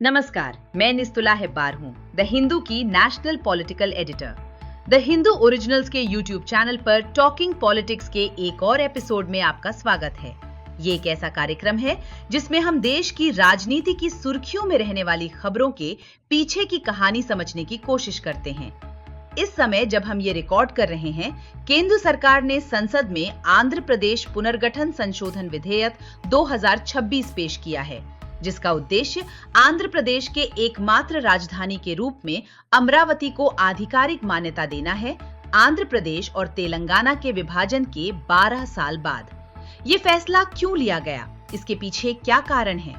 नमस्कार, मैं निस्तुला हेब्बार हूँ, द हिंदू की national political editor. The Hindu originals के यूट्यूब चैनल पर टॉकिंग पॉलिटिक्स के एक और एपिसोड में आपका स्वागत है। ये एक ऐसा कार्यक्रम है जिसमें हम देश की राजनीति की सुर्खियों में रहने वाली खबरों के पीछे की कहानी समझने की कोशिश करते हैं। इस समय जब हम ये रिकॉर्ड कर रहे हैं, केंद्र सरकार ने संसद में आंध्र प्रदेश पुनर्गठन संशोधन विधेयक 2026 पेश किया है, जिसका उद्देश्य आंध्र प्रदेश के एकमात्र राजधानी के रूप में अमरावती को आधिकारिक मान्यता देना है, आंध्र प्रदेश और तेलंगाना के विभाजन के 12 साल बाद। ये फैसला क्यों लिया गया, इसके पीछे क्या कारण है,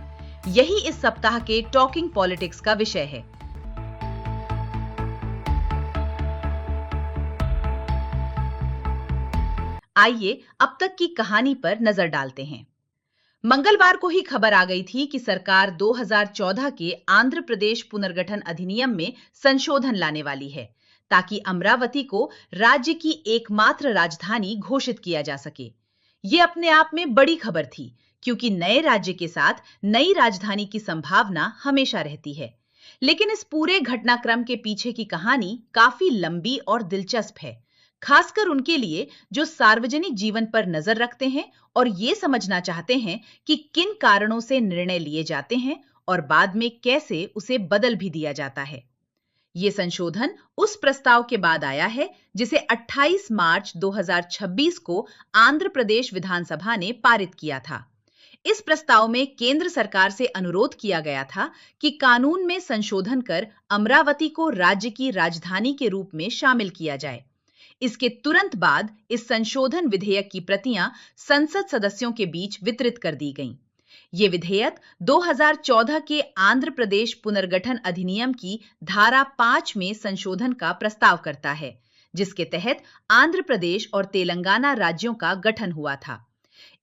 यही इस सप्ताह के टॉकिंग पॉलिटिक्स का विषय है। आइए अब तक की कहानी पर नजर डालते हैं। मंगलवार को ही खबर आ गई थी कि सरकार 2014 के आंध्र प्रदेश पुनर्गठन अधिनियम में संशोधन लाने वाली है, ताकि अमरावती को राज्य की एकमात्र राजधानी घोषित किया जा सके। ये अपने आप में बड़ी खबर थी, क्योंकि नए राज्य के साथ नई राजधानी की संभावना हमेशा रहती है। लेकिन इस पूरे घटनाक्रम के पीछे की कहानी काफी लंबी और दिलचस्प है, खासकर उनके लिए जो सार्वजनिक जीवन पर नजर रखते हैं और ये समझना चाहते हैं कि किन कारणों से निर्णय लिए जाते हैं और बाद में कैसे उसे बदल भी दिया जाता है। ये संशोधन उस प्रस्ताव के बाद आया है जिसे 28 मार्च 2026 को आंध्र प्रदेश विधानसभा ने पारित किया था। इस प्रस्ताव में केंद्र सरकार से अनुरोध किया गया था कि कानून में संशोधन कर अमरावती को राज्य की राजधानी के रूप में शामिल किया जाए। इसके तुरंत बाद इस संशोधन विधेयक की प्रतियां संसद सदस्यों के बीच वितरित कर दी गईं। ये विधेयक 2014 के आंध्र प्रदेश पुनर्गठन अधिनियम की धारा 5 में संशोधन का प्रस्ताव करता है, जिसके तहत आंध्र प्रदेश और तेलंगाना राज्यों का गठन हुआ था।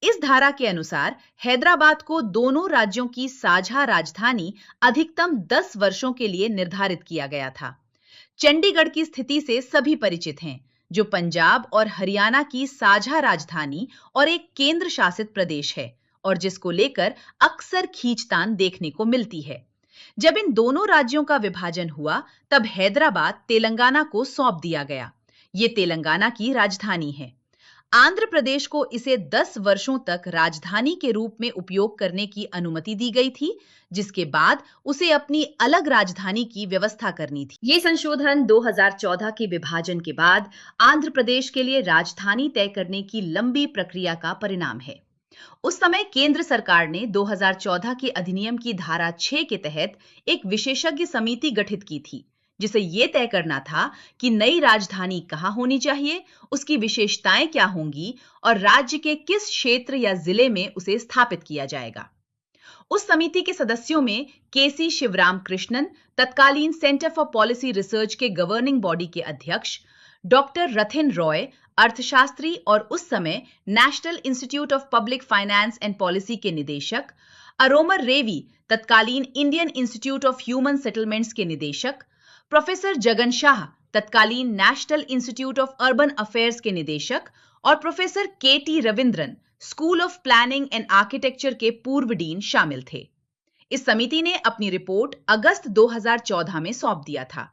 इस धारा के अनुसार हैदराबाद को दोनों राज्यों की साझा राजधानी अधिकतम 10 वर्षों के लिए निर्धारित किया गया था। चंडीगढ़ की स्थिति से सभी परिचित हैं, जो पंजाब और हरियाणा की साझा राजधानी और एक केंद्र शासित प्रदेश है और जिसको लेकर अक्सर खींचतान देखने को मिलती है। जब इन दोनों राज्यों का विभाजन हुआ, तब हैदराबाद तेलंगाना को सौंप दिया गया। ये तेलंगाना की राजधानी है। आंध्र प्रदेश को इसे 10 वर्षों तक राजधानी के रूप में उपयोग करने की अनुमति दी गई थी, जिसके बाद उसे अपनी अलग राजधानी की व्यवस्था करनी थी। ये संशोधन 2014 के विभाजन के बाद आंध्र प्रदेश के लिए राजधानी तय करने की लंबी प्रक्रिया का परिणाम है। उस समय केंद्र सरकार ने 2014 के अधिनियम की धारा 6 के तहत एक विशेषज्ञ समिति गठित की थी, जिसे यह तय करना था कि नई राजधानी कहां होनी चाहिए, उसकी विशेषताएं क्या होंगी और राज्य के किस क्षेत्र या जिले में उसे स्थापित किया जाएगा। उस समिति के सदस्यों में केसी शिवराम कृष्णन, तत्कालीन सेंटर फॉर पॉलिसी रिसर्च के गवर्निंग बॉडी के अध्यक्ष, डॉक्टर रथिन रॉय, अर्थशास्त्री और उस समय National Institute of Public Finance and Policy के निदेशक, अरोमर रेवी, तत्कालीन Indian Institute of Human Settlements के निदेशक, प्रोफेसर जगन शाह, तत्कालीन National Institute of Urban Affairs के निदेशक और professor K T. Ravindran, School of Planning and Architecture के पूर्व डीन शामिल थे। इस समिति ने अपनी रिपोर्ट अगस्त 2014 में सौंप दिया था।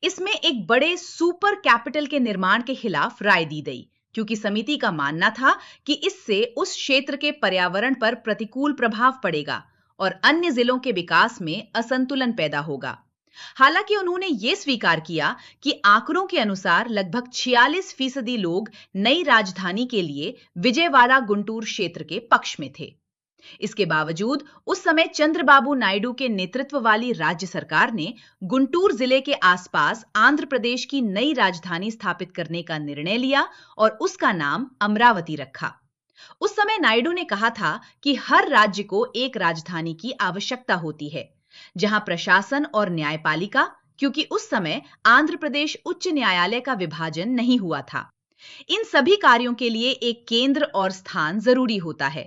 इसमें एक बड़े सुपर कैपिटल के निर्माण के खिलाफ राय दी गई, क्योंकि समिति का मानना था कि इससे उस क्षेत्र के पर्यावरण पर प्रतिकूल प्रभाव पड़ेगा और अन्य जिलों के विकास में असंतुलन पैदा होगा। हालांकि उन्होंने ये स्वीकार किया कि आंकड़ों के अनुसार लगभग 46% लोग नई राजधानी के लिए विजयवाड़ा गुंटूर क्षेत्र के पक्ष में थे। इसके बावजूद उस समय चंद्रबाबू नायडू के नेतृत्व वाली राज्य सरकार ने गुंटूर जिले के आसपास आंध्र प्रदेश की नई राजधानी स्थापित करने का निर्णय लिया और उसका नाम अमरावती रखा। उस समय नायडू ने कहा था कि हर राज्य को एक राजधानी की आवश्यकता होती है, जहां प्रशासन और न्यायपालिका, क्योंकि उस समय आंध्र प्रदेश उच्च न्यायालय का विभाजन नहीं हुआ था, इन सभी कार्यों के लिए एक केंद्र और स्थान जरूरी होता है।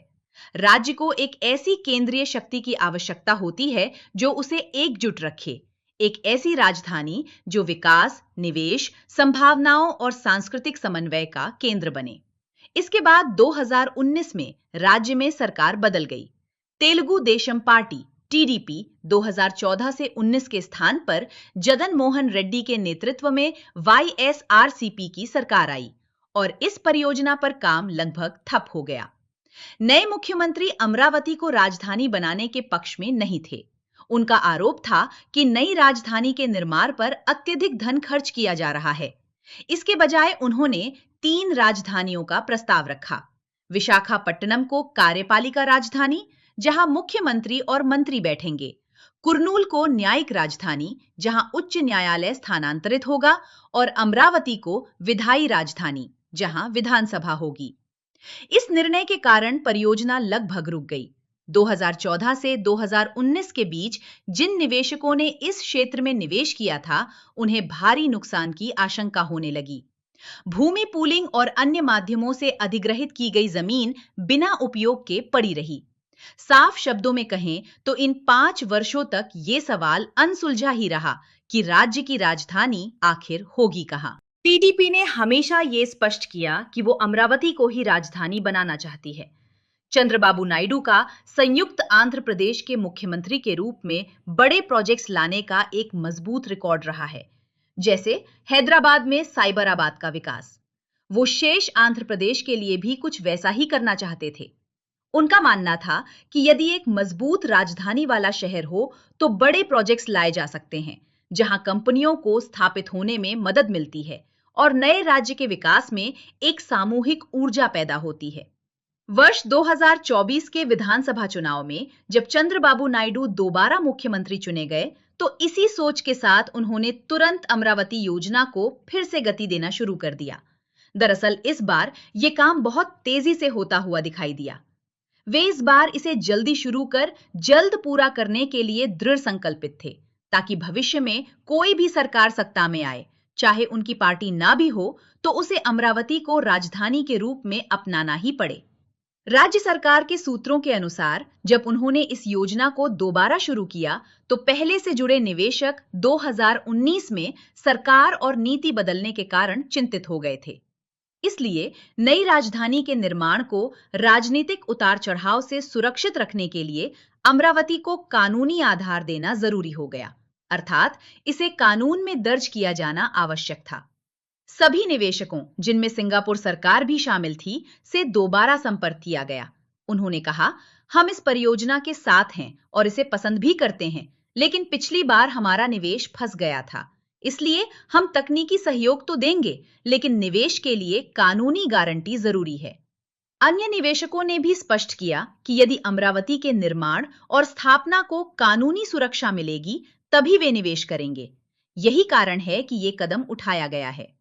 राज्य को एक ऐसी केंद्रीय शक्ति की आवश्यकता होती है जो उसे एकजुट रखे, एक ऐसी राजधानी जो विकास, निवेश, संभावनाओं और सांस्कृतिक समन्वय का केंद्र बने। इसके बाद 2019 में राज्य में सरकार बदल गई। तेलुगु देशम पार्टी टीडीपी 2014 से 19 के स्थान पर जगन मोहन रेड्डी के नेतृत्व में वाईएसआरसीपी की सरकार आई और इस परियोजना पर काम लगभग ठप हो गया। नए मुख्यमंत्री अमरावती को राजधानी बनाने के पक्ष में नहीं थे। उनका आरोप था कि नई राजधानी के निर्माण पर अत्यधिक धन खर्च किया जा रहा है। इसके बजाय उन्होंने 3 राजधानियों का प्रस्ताव रखा। विशाखापट्टनम को कार्यपालिका राजधानी, जहां मुख्यमंत्री और मंत्री बैठेंगे, कुर्नूल को न्यायिक राजधानी, जहां उच्च न्यायालय स्थानांतरित होगा, और अमरावती को विधायी राजधानी, जहां विधानसभा होगी। इस निर्णय के कारण परियोजना लगभग रुक गई। 2014 से 2019 के बीच जिन निवेशकों ने इस क्षेत्र में निवेश किया था, उन्हें भारी नुकसान की आशंका होने लगी। भूमि पूलिंग और अन्य माध्यमों से अधिग्रहित की गई जमीन बिना उपयोग के पड़ी रही। साफ शब्दों में कहें तो इन 5 वर्षों तक ये सवाल अनसुलझा ही रहा कि राज्य की राजधानी आखिर होगी कहां। टीडीपी ने हमेशा ये स्पष्ट किया कि वो अमरावती को ही राजधानी बनाना चाहती है। चंद्रबाबू नायडू का संयुक्त आंध्र प्रदेश के मुख्यमंत्री के रूप में बड़े प्रोजेक्ट्स लाने का एक मजबूत रिकॉर्ड रहा है, जैसे हैदराबाद में साइबराबाद का विकास। वो शेष आंध्र प्रदेश के लिए भी कुछ वैसा ही करना चाहते थे। उनका मानना था कि यदि एक मजबूत राजधानी वाला शहर हो तो बड़े प्रोजेक्ट्स लाए जा सकते हैं, जहां कंपनियों को स्थापित होने में मदद मिलती है और नए राज्य के विकास में एक सामूहिक ऊर्जा पैदा होती है। वर्ष 2024 के विधानसभा चुनाव में जब चंद्रबाबू नायडू दोबारा मुख्यमंत्री चुने गए, तो इसी सोच के साथ उन्होंने तुरंत अमरावती योजना को फिर से गति देना शुरू कर दिया। दरअसल इस बार यह काम बहुत तेजी से होता हुआ दिखाई दिया। वे इस बार इसे जल्दी शुरू कर जल्द पूरा करने के लिए दृढ़ संकल्पित थे, ताकि भविष्य में कोई भी सरकार सत्ता में आए, चाहे उनकी पार्टी ना भी हो, तो उसे अमरावती को राजधानी के रूप में अपनाना ही पड़े। राज्य सरकार के सूत्रों के अनुसार जब उन्होंने इस योजना को दोबारा शुरू किया, तो पहले से जुड़े निवेशक 2019 में सरकार और नीति बदलने के कारण चिंतित हो गए थे। इसलिए नई राजधानी के निर्माण को राजनीतिक उतार चढ़ाव से सुरक्षित रखने के लिए अमरावती को कानूनी आधार देना जरूरी हो गया, अर्थात इसे कानून में दर्ज किया जाना आवश्यक था। सभी निवेशकों, जिनमें सिंगापुर सरकार भी शामिल थी, से दोबारा संपर्क किया गया। उन्होंने कहा, हम इस परियोजना के साथ हैं और इसे पसंद भी करते हैं, लेकिन पिछली बार हमारा निवेश फंस गया था, इसलिए हम तकनीकी सहयोग तो देंगे, लेकिन निवेश के लिए कानूनी गारंटी जरूरी है। अन्य निवेशकों ने भी स्पष्ट किया कि यदि अमरावती के निर्माण और स्थापना को कानूनी सुरक्षा मिलेगी, तभी वे निवेश करेंगे। यही कारण है कि यह कदम उठाया गया है।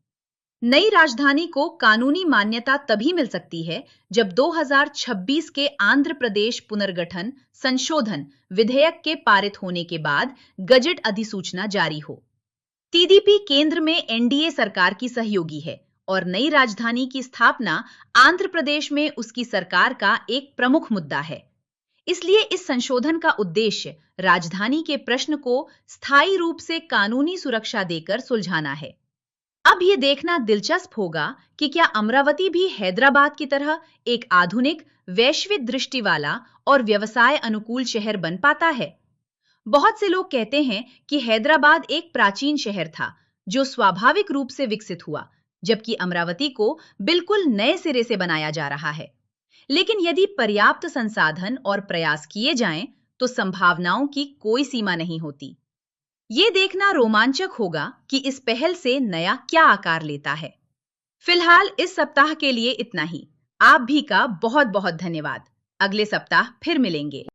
नई राजधानी को कानूनी मान्यता तभी मिल सकती है जब 2026 के आंध्र प्रदेश पुनर्गठन संशोधन विधेयक के पारित होने के बाद गजट अधिसूचना जारी हो। टीडीपी केंद्र में एनडीए सरकार की सहयोगी है और नई राजधानी की स्थापना आंध्र प्रदेश में उसकी सरकार का एक प्रमुख मुद्दा है। इसलिए इस संशोधन का उद्देश्य राजधानी के प्रश्न को स्थायी रूप से कानूनी सुरक्षा देकर सुलझाना है। अब यह देखना दिलचस्प होगा कि क्या अमरावती भी हैदराबाद की तरह एक आधुनिक, वैश्विक दृष्टि वाला और व्यवसाय अनुकूल शहर बन पाता है। बहुत से लोग कहते हैं कि हैदराबाद एक प्राचीन शहर था जो स्वाभाविक रूप से विकसित हुआ, जबकि अमरावती को बिल्कुल नए सिरे से बनाया जा रहा है। लेकिन यदि पर्याप्त संसाधन और प्रयास किए जाएं, तो संभावनाओं की कोई सीमा नहीं होती। ये देखना रोमांचक होगा कि इस पहल से नया क्या आकार लेता है। फिलहाल इस सप्ताह के लिए इतना ही। आप भी का बहुत बहुत धन्यवाद। अगले सप्ताह फिर मिलेंगे।